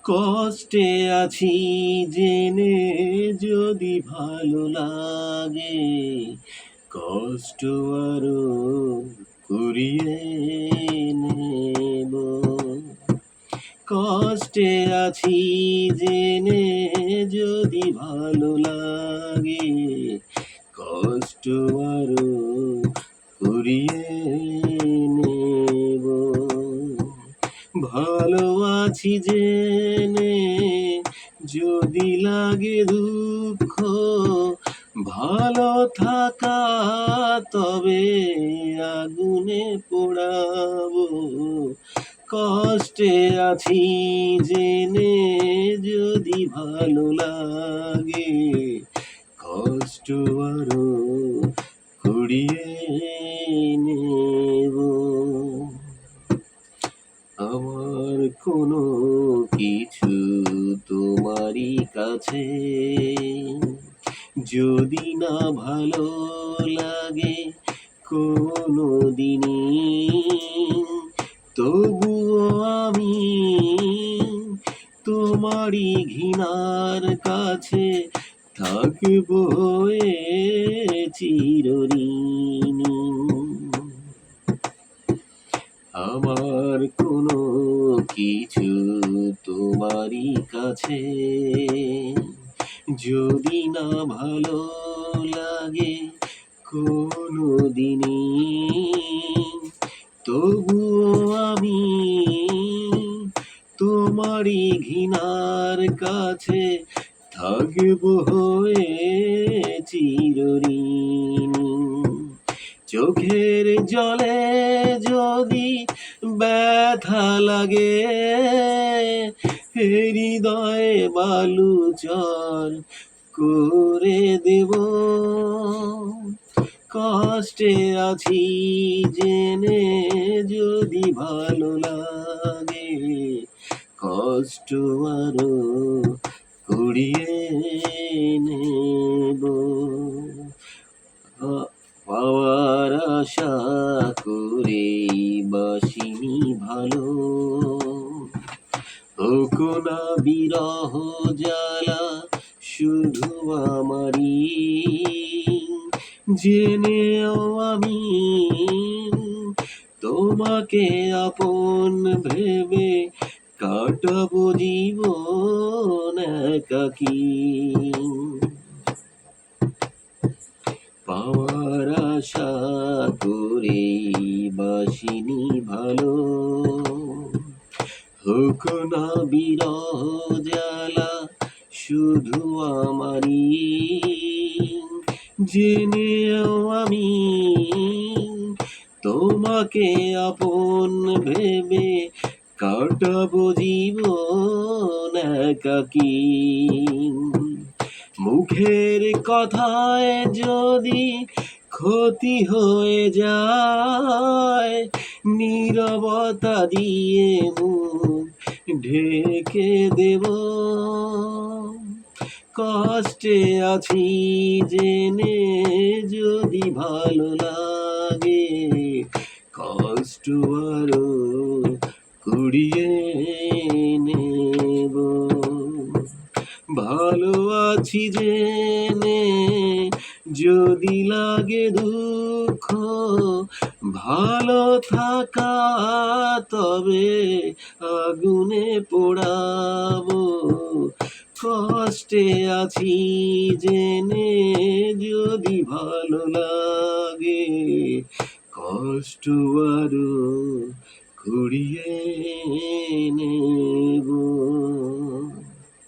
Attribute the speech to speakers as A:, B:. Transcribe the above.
A: কষ্টে আছি জেনে যদি ভালো লাগে, কষ্ট আরো কুড়িয়ে নেব। কষ্টে আছি জেনে যদি ভালো লাগে, কষ্ট আরো কুড়িয়ে নেব। ভালো আছি জেনে যদি লাগে দুঃখ, ভালো থাকা তবে আগুনে পোড়াবো। কষ্টে আছি জেনে যদি ভালো লাগে, কষ্ট আরো কুড়িয়ে নেব। আমার কোনো কিছু তোমারই কাছে যদি না ভালো লাগে কোনো দিনই, তবুও আমি তোমারই ঘৃণার কাছে থাকবো চিরঋণী। আমার কোনো কিছু তোমারই কাছে যদি না ভালো লাগে কোনো দিনই, তবুও আমি তোমারই ঘৃণার কাছে থাকবো চিরঋণী। চোখের জলে যদি ব্যথা লাগে, হৃদয়ে বালুচর করে দেব। কষ্টে আছি জেনে যদি ভালো লাগে, কষ্ট আরো কুড়িয়ে নেব। পাওয়ার আশা করেই বাসিনি ভালো, হোকো না বিরহ জ্বালা শুধু আমারই, জেনেও আমি তোমাকে আপন ভেবে কাটাবো জীবন একাকী। পাওয়ার আশা করেই বাসিনি ভালো, হোক না বিরহ জ্বালা শুধু আমারই, জেনেও আমি তোমাকে আপন ভেবে কাটাবো জীবন একাকী। মুখের কথায় যদি ক্ষতি হয়ে যায়, নীরবতা দিয়ে মুখ ঢেকে দেব। কষ্টে আছি জেনে যদি ভালো লাগে, কষ্ট আরো কুড়িয়ে নেব। ভালো আছি জেনে যদি লাগে দুঃখ, ভালো থাকা তবে আগুনে পোড়াবো। কষ্টে আছি জেনে যদি ভালো লাগে, কষ্ট আরো কুড়িয়ে নেব।